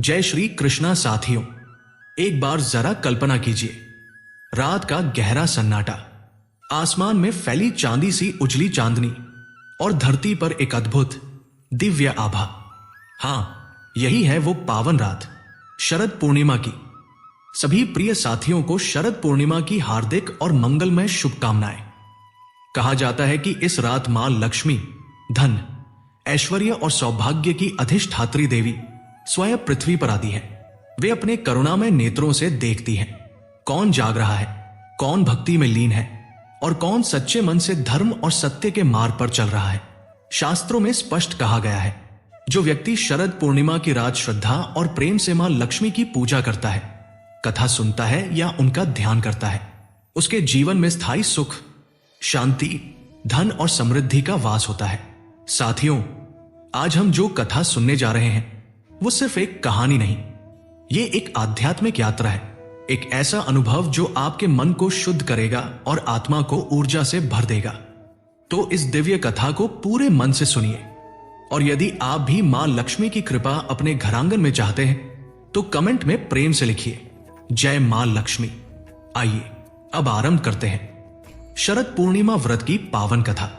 जय श्री कृष्णा साथियों। एक बार जरा कल्पना कीजिए, रात का गहरा सन्नाटा, आसमान में फैली चांदी सी उजली चांदनी और धरती पर एक अद्भुत दिव्य आभा। हां, यही है वो पावन रात, शरद पूर्णिमा की। सभी प्रिय साथियों को शरद पूर्णिमा की हार्दिक और मंगलमय शुभकामनाएं। कहा जाता है कि इस रात मां लक्ष्मी धन, ऐश्वर्य और सौभाग्य की अधिष्ठात्री देवी स्वयं पृथ्वी पर आती है। वे अपने करुणामय नेत्रों से देखती हैं कौन जाग रहा है, कौन भक्ति में लीन है और कौन सच्चे मन से धर्म और सत्य के मार्ग पर चल रहा है। शास्त्रों में स्पष्ट कहा गया है, जो व्यक्ति शरद पूर्णिमा की रात श्रद्धा और प्रेम से मां लक्ष्मी की पूजा करता है, कथा सुनता है या उनका ध्यान करता है, उसके जीवन में स्थायी सुख, शांति, धन और समृद्धि का वास होता है। साथियों, आज हम जो कथा सुनने जा रहे हैं वो सिर्फ एक कहानी नहीं, ये एक आध्यात्मिक यात्रा है। एक ऐसा अनुभव जो आपके मन को शुद्ध करेगा और आत्मा को ऊर्जा से भर देगा। तो इस दिव्य कथा को पूरे मन से सुनिए। और यदि आप भी मां लक्ष्मी की कृपा अपने घरांगन में चाहते हैं तो कमेंट में प्रेम से लिखिए, जय मां लक्ष्मी। आइए अब आरंभ करते हैं शरद पूर्णिमा व्रत की पावन कथा।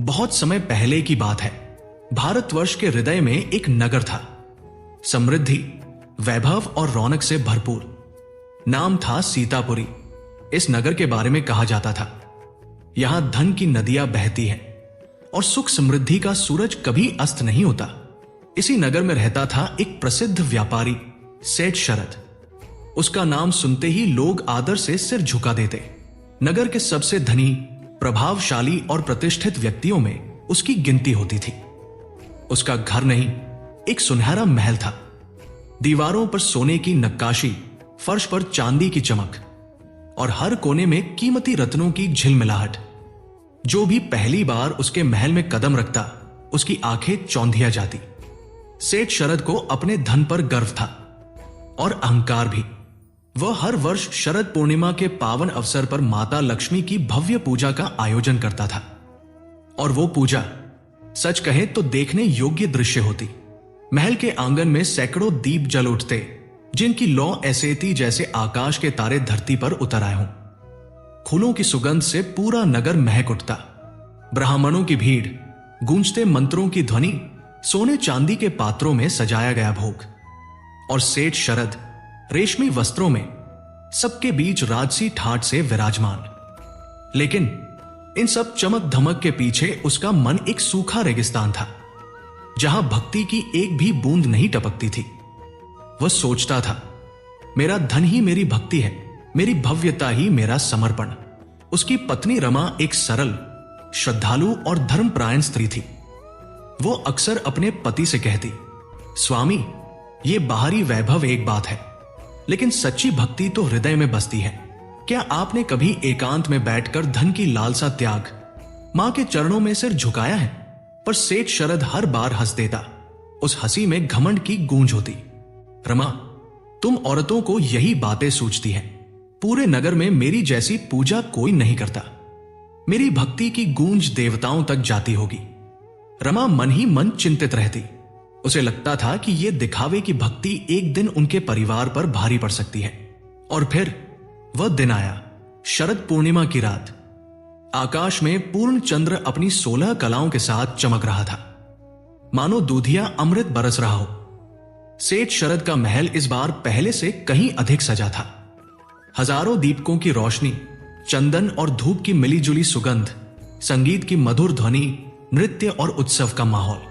बहुत समय पहले की बात है, भारतवर्ष के हृदय में एक नगर था, समृद्धि, वैभव और रौनक से भरपूर। नाम था सीतापुरी। इस नगर के बारे में कहा जाता था, यहां धन की नदियां बहती हैं और सुख समृद्धि का सूरज कभी अस्त नहीं होता। इसी नगर में रहता था एक प्रसिद्ध व्यापारी, सेठ शरद। उसका नाम सुनते ही लोग आदर से सिर झुका देते। नगर के सबसे धनी, प्रभावशाली और प्रतिष्ठित व्यक्तियों में उसकी गिनती होती थी। उसका घर नहीं, एक सुनहरा महल था। दीवारों पर सोने की नक्काशी, फर्श पर चांदी की चमक और हर कोने में कीमती रत्नों की झिलमिलाहट। जो भी पहली बार उसके महल में कदम रखता, उसकी आंखें चौंधिया जाती। सेठ शरद को अपने धन पर गर्व था और अहंकार भी। वह हर वर्ष शरद पूर्णिमा के पावन अवसर पर माता लक्ष्मी की भव्य पूजा का आयोजन करता था। और वो पूजा सच कहे तो देखने योग्य दृश्य होती। महल के आंगन में सैकड़ों दीप जल उठते, जिनकी लौ ऐसे थी जैसे आकाश के तारे धरती पर उतर आए हों। फूलों की सुगंध से पूरा नगर महक उठता। ब्राह्मणों की भीड़, गूंजते मंत्रों की ध्वनि, सोने चांदी के पात्रों में सजाया गया भोग। और सेठ शरद रेशमी वस्त्रों में सबके बीच राजसी ठाट से विराजमान। लेकिन इन सब चमक धमक के पीछे उसका मन एक सूखा रेगिस्तान था, जहां भक्ति की एक भी बूंद नहीं टपकती थी। वह सोचता था, मेरा धन ही मेरी भक्ति है, मेरी भव्यता ही मेरा समर्पण। उसकी पत्नी रमा एक सरल, श्रद्धालु और धर्मपरायण स्त्री थी। वो अक्सर अपने पति से कहती, स्वामी, ये बाहरी वैभव एक बात है, लेकिन सच्ची भक्ति तो हृदय में बसती है। क्या आपने कभी एकांत में बैठकर धन की लालसा त्याग मां के चरणों में सिर झुकाया है? पर सेठ शरद हर बार हंस देता। उस हंसी में घमंड की गूंज होती। रमा, तुम औरतों को यही बातें सूझती हैं। पूरे नगर में मेरी जैसी पूजा कोई नहीं करता। मेरी भक्ति की गूंज देवताओं तक जाती होगी। रमा मन ही मन चिंतित रहती। उसे लगता था कि यह दिखावे की भक्ति एक दिन उनके परिवार पर भारी पड़ सकती है। और फिर वह दिन आया, शरद पूर्णिमा की रात। आकाश में पूर्ण चंद्र अपनी 16 कलाओं के साथ चमक रहा था, मानो दूधिया अमृत बरस रहा हो। सेठ शरद का महल इस बार पहले से कहीं अधिक सजा था। हजारों दीपकों की रोशनी, चंदन और धूप की मिलीजुली सुगंध, संगीत की मधुर ध्वनि, नृत्य और उत्सव का माहौल।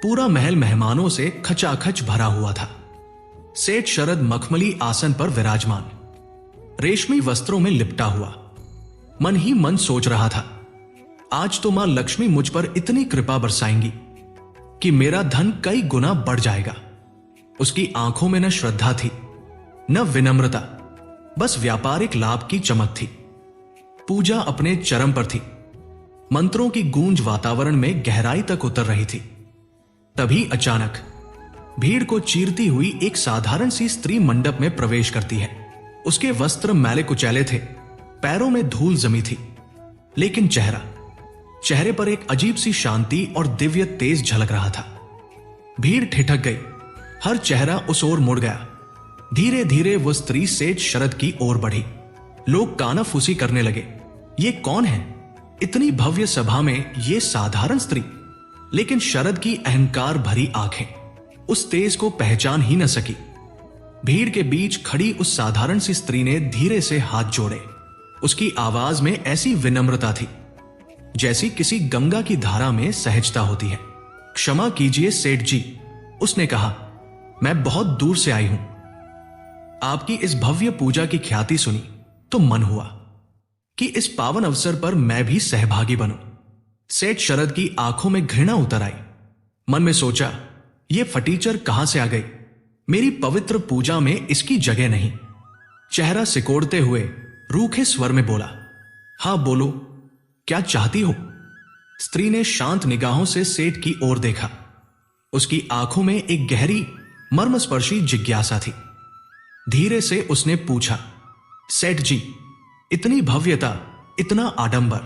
पूरा महल मेहमानों से खचाखच भरा हुआ था। सेठ शरद मखमली आसन पर विराजमान, रेशमी वस्त्रों में लिपटा हुआ, मन ही मन सोच रहा था, आज तो मां लक्ष्मी मुझ पर इतनी कृपा बरसाएंगी कि मेरा धन कई गुना बढ़ जाएगा। उसकी आंखों में न श्रद्धा थी, न विनम्रता, बस व्यापारिक लाभ की चमक थी। पूजा अपने चरम पर थी। मंत्रों की गूंज वातावरण में गहराई तक उतर रही थी। तभी अचानक भीड़ को चीरती हुई एक साधारण सी स्त्री मंडप में प्रवेश करती है। उसके वस्त्र मैले कुचैले थे, पैरों में धूल जमी थी, लेकिन चेहरे पर एक अजीब सी शांति और दिव्य तेज झलक रहा था। भीड़ ठिठक गई, हर चेहरा उस ओर मुड़ गया। धीरे धीरे वो स्त्री सेठ शरद की ओर बढ़ी। लोग कानाफूसी करने लगे। ये कौन है? इतनी भव्य सभा में ये साधारण स्त्री? लेकिन शरद की अहंकार भरी आंखें उस तेज को पहचान ही न सकी। भीड़ के बीच खड़ी उस साधारण सी स्त्री ने धीरे से हाथ जोड़े। उसकी आवाज में ऐसी विनम्रता थी जैसी किसी गंगा की धारा में सहजता होती है। क्षमा कीजिए सेठ जी, उसने कहा, मैं बहुत दूर से आई हूं। आपकी इस भव्य पूजा की ख्याति सुनी तो मन हुआ कि इस पावन अवसर पर मैं भी सहभागी बनूं। सेठ शरद की आंखों में घृणा उतर आई। मन में सोचा, यह फटीचर कहां से आ गई? मेरी पवित्र पूजा में इसकी जगह नहीं। चेहरा सिकोड़ते हुए रूखे स्वर में बोला, हां बोलो, क्या चाहती हो? स्त्री ने शांत निगाहों से सेठ की ओर देखा। उसकी आंखों में एक गहरी मर्मस्पर्शी जिज्ञासा थी। धीरे से उसने पूछा, सेठ जी, इतनी भव्यता, इतना आडंबर,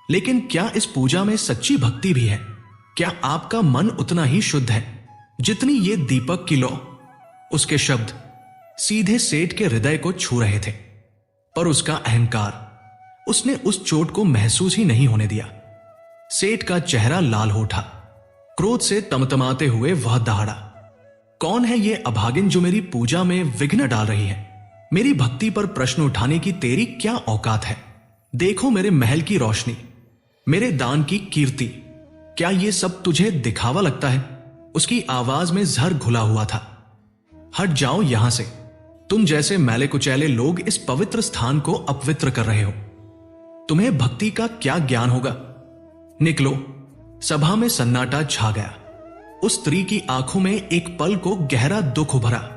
लेकिन क्या इस पूजा में सच्ची भक्ति भी है? क्या आपका मन उतना ही शुद्ध है जितनी ये दीपक की लौ? उसके शब्द सीधे सेठ के हृदय को छू रहे थे, पर उसका अहंकार, उसने उस चोट को महसूस ही नहीं होने दिया। सेठ का चेहरा लाल हो उठा। क्रोध से तमतमाते हुए वह दहाड़ा, कौन है ये अभागिन जो मेरी पूजा में विघ्न डाल रही है? मेरी भक्ति पर प्रश्न उठाने की तेरी क्या औकात है? देखो मेरे महल की रोशनी, मेरे दान की कीर्ति, क्या ये सब तुझे दिखावा लगता है? उसकी आवाज में जहर घुला हुआ था। हट जाओ यहां से, तुम जैसे मैले कुचैले लोग इस पवित्र स्थान को अपवित्र कर रहे हो। तुम्हें भक्ति का क्या ज्ञान होगा? निकलो। सभा में सन्नाटा छा गया। उस स्त्री की आंखों में एक पल को गहरा दुख उभरा,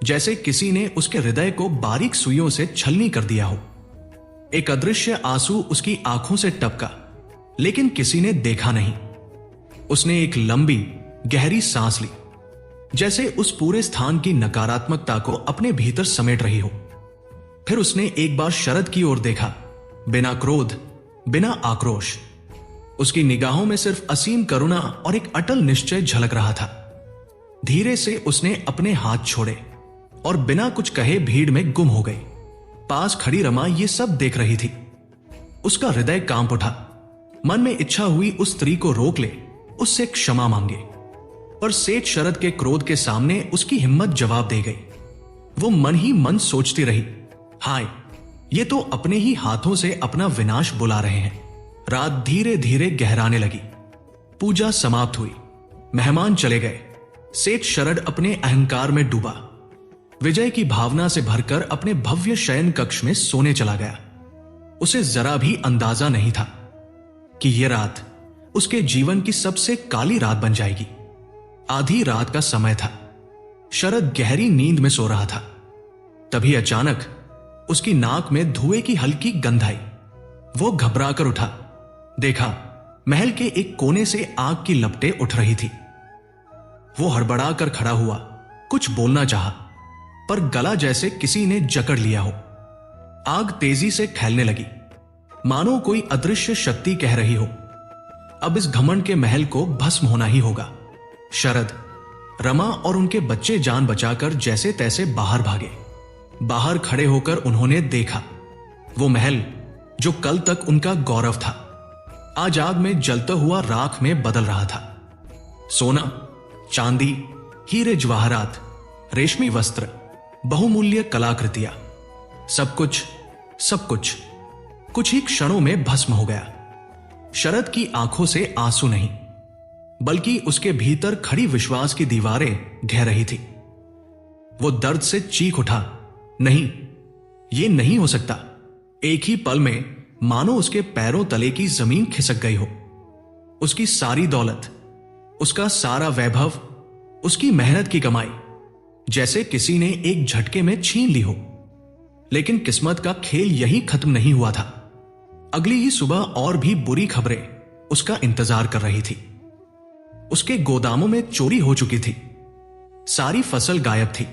जैसे किसी ने उसके हृदय को बारीक सुइयों से छलनी कर दिया हो। एक अदृश्य आंसू उसकी आंखों से टपका, लेकिन किसी ने देखा नहीं। उसने एक लंबी गहरी सांस ली, जैसे उस पूरे स्थान की नकारात्मकता को अपने भीतर समेट रही हो। फिर उसने एक बार शरद की ओर देखा, बिना क्रोध, बिना आक्रोश। उसकी निगाहों में सिर्फ असीम करुणा और एक अटल निश्चय झलक रहा था। धीरे से उसने अपने हाथ छोड़े और बिना कुछ कहे भीड़ में गुम हो गई। पास खड़ी रमा ये सब देख रही थी। उसका हृदय कांप उठा। मन में इच्छा हुई उस स्त्री को रोक ले, उससे क्षमा मांगे, पर सेठ शरद के क्रोध के सामने उसकी हिम्मत जवाब दे गई। वो मन ही मन सोचती रही, हाय, ये तो अपने ही हाथों से अपना विनाश बुला रहे हैं। रात धीरे धीरे गहराने लगी। पूजा समाप्त हुई। मेहमान चले गए। सेठ शरद अपने अहंकार में डूबा। विजय की भावना से भरकर अपने भव्य शयन कक्ष में सोने चला गया। उसे जरा भी अंदाजा नहीं था कि यह रात उसके जीवन की सबसे काली रात बन जाएगी। आधी रात का समय था। शरद गहरी नींद में सो रहा था। तभी अचानक उसकी नाक में धुएं की हल्की गंध आई। वो घबरा कर उठा। देखा, महल के एक कोने से आग की लपटें उठ रही थी। वो हड़बड़ा कर खड़ा हुआ, कुछ बोलना चाहा, पर गला जैसे किसी ने जकड़ लिया हो। आग तेजी से फैलने लगी, मानो कोई अदृश्य शक्ति कह रही हो, अब इस घमंड के महल को भस्म होना ही होगा। शरद, रमा और उनके बच्चे जान बचाकर जैसे तैसे बाहर भागे। बाहर खड़े होकर उन्होंने देखा, वो महल जो कल तक उनका गौरव था, आज आग में जलता हुआ राख में बदल रहा था। सोना, चांदी, हीरे जवाहरात, रेशमी वस्त्र, बहुमूल्य कलाकृतियां, सब कुछ कुछ ही क्षणों में भस्म हो गया। शरद की आंखों से आंसू नहीं, बल्कि उसके भीतर खड़ी विश्वास की दीवारें ढह रही थी। वो दर्द से चीख उठा, नहीं, ये नहीं हो सकता। एक ही पल में मानो उसके पैरों तले की जमीन खिसक गई हो। उसकी सारी दौलत, उसका सारा वैभव, उसकी मेहनत की कमाई जैसे किसी ने एक झटके में छीन ली हो। लेकिन किस्मत का खेल यही खत्म नहीं हुआ था। अगली ही सुबह और भी बुरी खबरें उसका इंतजार कर रही थी। उसके गोदामों में चोरी हो चुकी थी। सारी फसल गायब थी।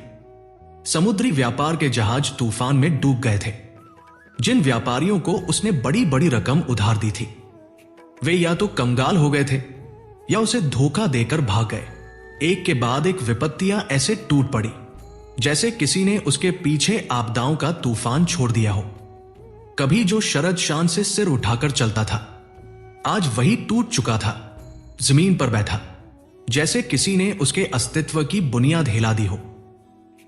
समुद्री व्यापार के जहाज तूफान में डूब गए थे। जिन व्यापारियों को उसने बड़ी बड़ी रकम उधार दी थी, वे या तो कंगाल हो गए थे या उसे धोखा देकर भाग गए। एक के बाद एक विपत्तियां ऐसे टूट पड़ी जैसे किसी ने उसके पीछे आपदाओं का तूफान छोड़ दिया हो। कभी जो शरद शान से सिर उठाकर चलता था, आज वही टूट चुका था, जमीन पर बैठा, जैसे किसी ने उसके अस्तित्व की बुनियाद हिला दी हो।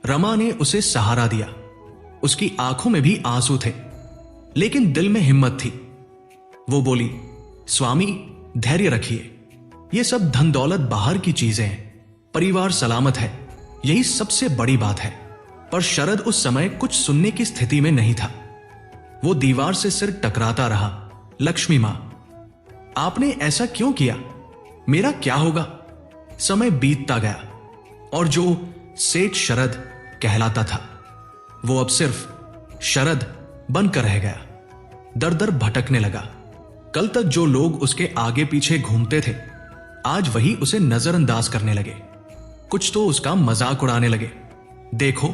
रमा ने उसे सहारा दिया। उसकी आंखों में भी आंसू थे, लेकिन दिल में हिम्मत थी। वो बोली, स्वामी धैर्य रखिए, ये सब धन दौलत बाहर की चीजें हैं, परिवार सलामत है, यही सबसे बड़ी बात है। पर शरद उस समय कुछ सुनने की स्थिति में नहीं था। वो दीवार से सिर टकराता रहा। लक्ष्मी मां, आपने ऐसा क्यों किया? मेरा क्या होगा? समय बीतता गया और जो सेठ शरद कहलाता था वो अब सिर्फ शरद बनकर रह गया। दर दर भटकने लगा। कल तक जो लोग उसके आगे पीछे घूमते थे, आज वही उसे नजरअंदाज करने लगे। कुछ तो उसका मजाक उड़ाने लगे। देखो,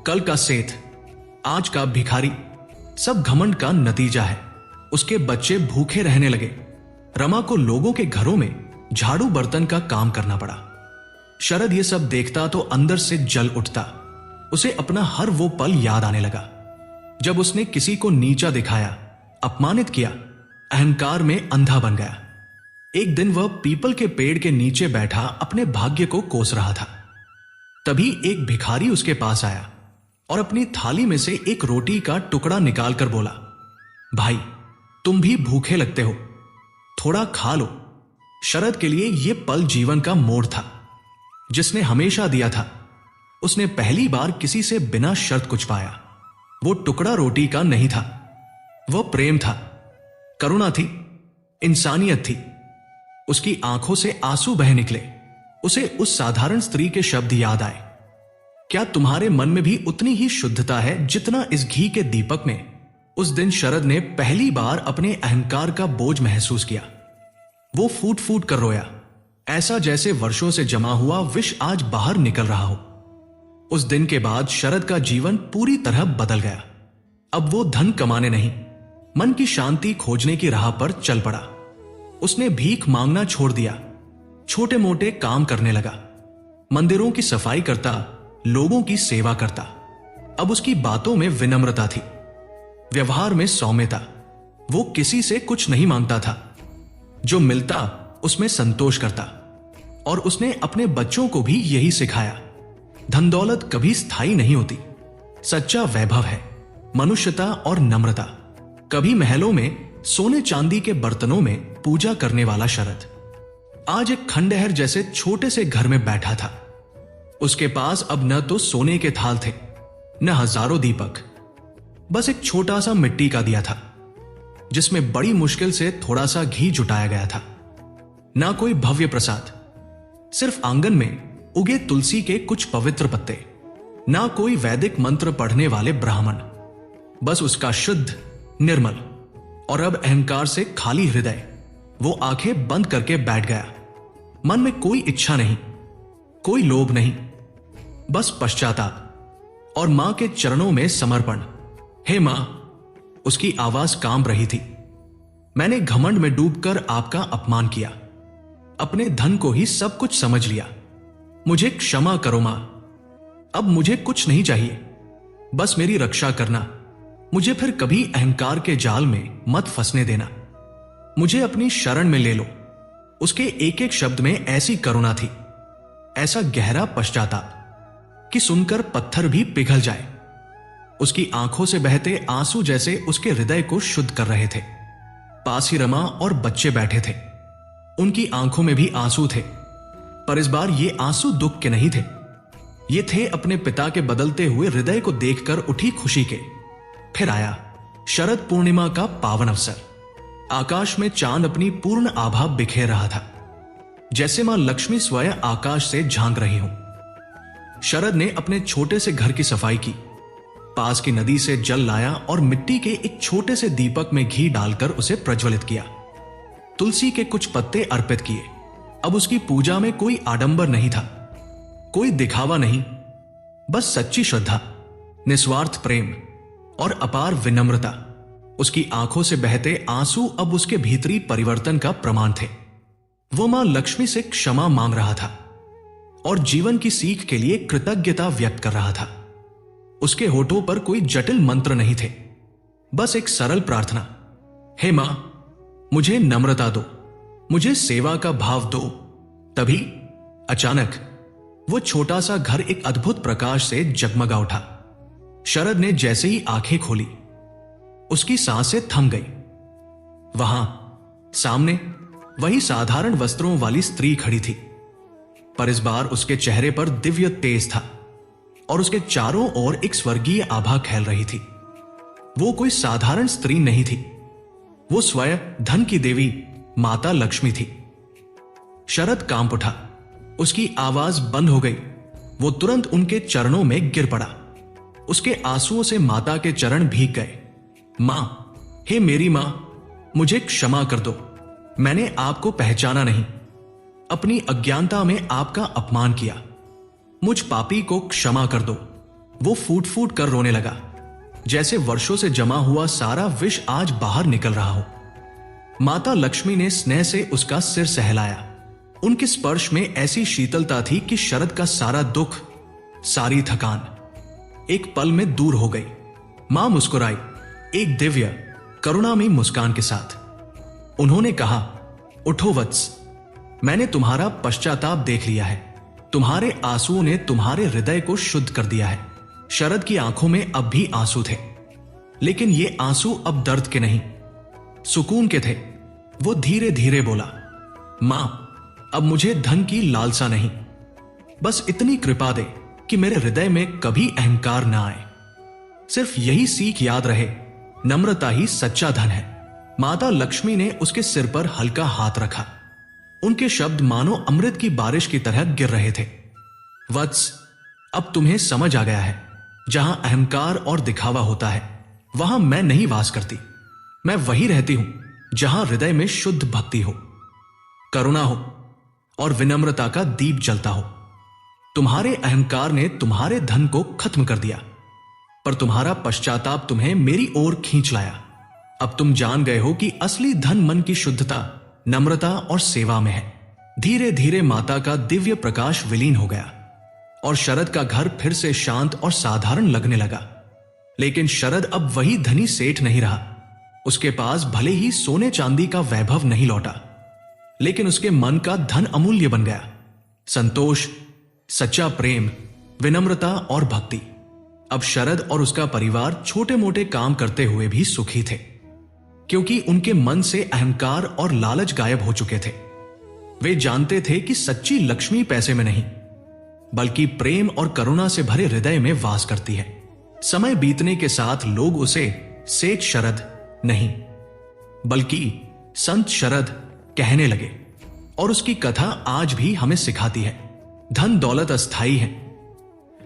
कल का सेठ, आज का भिखारी, सब घमंड का नतीजा है। उसके बच्चे भूखे रहने लगे। रमा को लोगों के घरों में झाड़ू बर्तन का काम करना पड़ा। शरद ये सब देखता तो अंदर से जल उठता। उसे अपना हर वो पल याद आने लगा जब उसने किसी को नीचा दिखाया, अपमानित किया, अहंकार में अंधा बन गया। एक दिन वह पीपल के पेड़ के नीचे बैठा अपने भाग्य को कोस रहा था। तभी एक भिखारी उसके पास आया और अपनी थाली में से एक रोटी का टुकड़ा निकालकर बोला, भाई तुम भी भूखे लगते हो, थोड़ा खा लो। शरद के लिए यह पल जीवन का मोड़ था। जिसने हमेशा दिया था, उसने पहली बार किसी से बिना शर्त कुछ पाया। वो टुकड़ा रोटी का नहीं था, वह प्रेम था, करुणा थी, इंसानियत थी। उसकी आंखों से आंसू बह निकले। उसे उस साधारण स्त्री के शब्द याद आए, क्या तुम्हारे मन में भी उतनी ही शुद्धता है जितना इस घी के दीपक में? उस दिन शरद ने पहली बार अपने अहंकार का बोझ महसूस किया। वो फूट फूट कर रोया, ऐसा जैसे वर्षों से जमा हुआ विष आज बाहर निकल रहा हो। उस दिन के बाद शरद का जीवन पूरी तरह बदल गया। अब वो धन कमाने नहीं, मन की शांति खोजने की राह पर चल पड़ा। उसने भीख मांगना छोड़ दिया, छोटे मोटे काम करने लगा। मंदिरों की सफाई करता, लोगों की सेवा करता। अब उसकी बातों में विनम्रता थी, व्यवहार में सौम्यता। वो किसी से कुछ नहीं मांगता था, जो मिलता उसमें संतोष करता। और उसने अपने बच्चों को भी यही सिखाया, धन दौलत कभी स्थायी नहीं होती। सच्चा वैभव है मनुष्यता और नम्रता। कभी महलों में सोने चांदी के बर्तनों में पूजा करने वाला शरद आज एक खंडहर जैसे छोटे से घर में बैठा था। उसके पास अब न तो सोने के थाल थे, न हजारों दीपक, बस एक छोटा सा मिट्टी का दिया था जिसमें बड़ी मुश्किल से थोड़ा सा घी जुटाया गया था। ना कोई भव्य प्रसाद, सिर्फ आंगन में उगे तुलसी के कुछ पवित्र पत्ते। ना कोई वैदिक मंत्र पढ़ने वाले ब्राह्मण, बस उसका शुद्ध, निर्मल और अब अहंकार से खाली हृदय। वो आंखें बंद करके बैठ गया। मन में कोई इच्छा नहीं, कोई लोभ नहीं, बस पश्चाताप और मां के चरणों में समर्पण। हे मां, उसकी आवाज कांप रही थी, मैंने घमंड में डूबकर आपका अपमान किया, अपने धन को ही सब कुछ समझ लिया। मुझे क्षमा करो मां, अब मुझे कुछ नहीं चाहिए, बस मेरी रक्षा करना। मुझे फिर कभी अहंकार के जाल में मत फंसने देना। मुझे अपनी शरण में ले लो। उसके एक एक शब्द में ऐसी करुणा थी, ऐसा गहरा पश्चाताप कि सुनकर पत्थर भी पिघल जाए। उसकी आंखों से बहते आंसू जैसे उसके हृदय को शुद्ध कर रहे थे। पास ही रमा और बच्चे बैठे थे। उनकी आंखों में भी आंसू थे, पर इस बार ये आंसू दुख के नहीं थे। ये थे अपने पिता के बदलते हुए हृदय को देखकर उठी खुशी के। फिर आया शरद पूर्णिमा का पावन अवसर। आकाश में चांद अपनी पूर्ण आभा बिखेर रहा था, जैसे मां लक्ष्मी स्वयं आकाश से झांक रही हो। शरद ने अपने छोटे से घर की सफाई की, पास की नदी से जल लाया और मिट्टी के एक छोटे से दीपक में घी डालकर उसे प्रज्वलित किया। तुलसी के कुछ पत्ते अर्पित किए। अब उसकी पूजा में कोई आडंबर नहीं था, कोई दिखावा नहीं, बस सच्ची श्रद्धा, निस्वार्थ प्रेम और अपार विनम्रता। उसकी आंखों से बहते आंसू अब उसके भीतरी परिवर्तन का प्रमाण थे। वो मां लक्ष्मी से क्षमा मांग रहा था, और जीवन की सीख के लिए कृतज्ञता व्यक्त कर रहा था। उसके होठों पर कोई जटिल मंत्र नहीं थे, बस एक सरल प्रार्थना, हे मां, मुझे नम्रता दो, मुझे सेवा का भाव दो। तभी अचानक वो छोटा सा घर एक अद्भुत प्रकाश से जगमगा उठा। शरद ने जैसे ही आंखें खोली, उसकी सांसें थम गई। वहां सामने वही साधारण वस्त्रों वाली स्त्री खड़ी थी, पर इस बार उसके चेहरे पर दिव्य तेज था और उसके चारों ओर एक स्वर्गीय आभा खेल रही थी। वो कोई साधारण स्त्री नहीं थी, वो स्वयं धन की देवी माता लक्ष्मी थी। शरद कांप उठा, उसकी आवाज बंद हो गई। वो तुरंत उनके चरणों में गिर पड़ा। उसके आंसुओं से माता के चरण भीग गए। मां, हे मेरी मां, मुझे क्षमा कर दो, मैंने आपको पहचाना नहीं, अपनी अज्ञानता में आपका अपमान किया, मुझ पापी को क्षमा कर दो। वो फूट फूट कर रोने लगा, जैसे वर्षों से जमा हुआ सारा विष आज बाहर निकल रहा हो। माता लक्ष्मी ने स्नेह से उसका सिर सहलाया। उनके स्पर्श में ऐसी शीतलता थी कि शरद का सारा दुख, सारी थकान एक पल में दूर हो गई। मां मुस्कुराई, एक दिव्य करुणामयी मुस्कान के साथ। उन्होंने कहा, उठो वत्स, मैंने तुम्हारा पश्चाताप देख लिया है, तुम्हारे आंसुओं ने तुम्हारे हृदय को शुद्ध कर दिया है। शरद की आंखों में अब भी आंसू थे, लेकिन ये आंसू अब दर्द के नहीं, सुकून के थे। वो धीरे धीरे बोला, मां, अब मुझे धन की लालसा नहीं, बस इतनी कृपा दे कि मेरे हृदय में कभी अहंकार ना आए। सिर्फ यही सीख याद रहे, नम्रता ही सच्चा धन है। माता लक्ष्मी ने उसके सिर पर हल्का हाथ रखा। उनके शब्द मानो अमृत की बारिश की तरह गिर रहे थे। वत्स, अब तुम्हें समझ आ गया है, जहां अहंकार और दिखावा होता है, वहां मैं नहीं वास करती। मैं वही रहती हूं जहां हृदय में शुद्ध भक्ति हो, करुणा हो और विनम्रता का दीप जलता हो। तुम्हारे अहंकार ने तुम्हारे धन को खत्म कर दिया, पर तुम्हारा पश्चाताप तुम्हें मेरी ओर खींच लाया। अब तुम जान गए हो कि असली धन मन की शुद्धता, नम्रता और सेवा में है। धीरे धीरे माता का दिव्य प्रकाश विलीन हो गया और शरद का घर फिर से शांत और साधारण लगने लगा। लेकिन शरद अब वही धनी सेठ नहीं रहा। उसके पास भले ही सोने चांदी का वैभव नहीं लौटा, लेकिन उसके मन का धन अमूल्य बन गया। संतोष, सच्चा प्रेम, विनम्रता और भक्ति। अब शरद और उसका परिवार छोटे मोटे काम करते हुए भी सुखी थे, क्योंकि उनके मन से अहंकार और लालच गायब हो चुके थे। वे जानते थे कि सच्ची लक्ष्मी पैसे में नहीं, बल्कि प्रेम और करुणा से भरे हृदय में वास करती है। समय बीतने के साथ लोग उसे सेठ शरद नहीं, बल्कि संत शरद कहने लगे, और उसकी कथा आज भी हमें सिखाती है, धन दौलत अस्थाई है,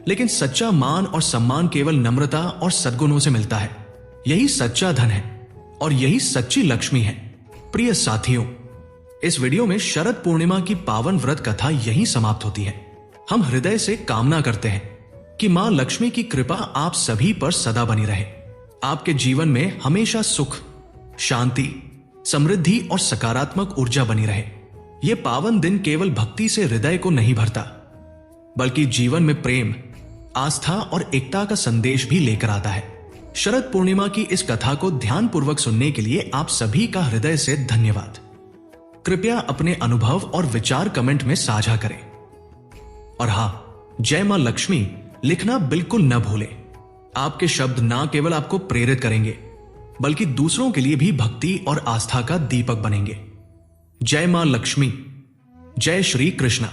लेकिन सच्चा मान और सम्मान केवल नम्रता और सद्गुणों से मिलता है। यही सच्चा धन है और यही सच्ची लक्ष्मी है। प्रिय साथियों, इस वीडियो में शरद पूर्णिमा की पावन व्रत कथा यहीं समाप्त होती है। हम हृदय से कामना करते हैं कि मां लक्ष्मी की कृपा आप सभी पर सदा बनी रहे। आपके जीवन में हमेशा सुख, शांति, समृद्धि और सकारात्मक ऊर्जा बनी रहे। यह पावन दिन केवल भक्ति से हृदय को नहीं भरता, बल्कि जीवन में प्रेम, आस्था और एकता का संदेश भी लेकर आता है। शरद पूर्णिमा की इस कथा को ध्यानपूर्वक सुनने के लिए आप सभी का हृदय से धन्यवाद। कृपया अपने अनुभव और विचार कमेंट में साझा करें। और हां, जय मां लक्ष्मी लिखना बिल्कुल न भूलें। आपके शब्द ना केवल आपको प्रेरित करेंगे, बल्कि दूसरों के लिए भी भक्ति और आस्था का दीपक बनेंगे। जय मां लक्ष्मी, जय श्री कृष्ण।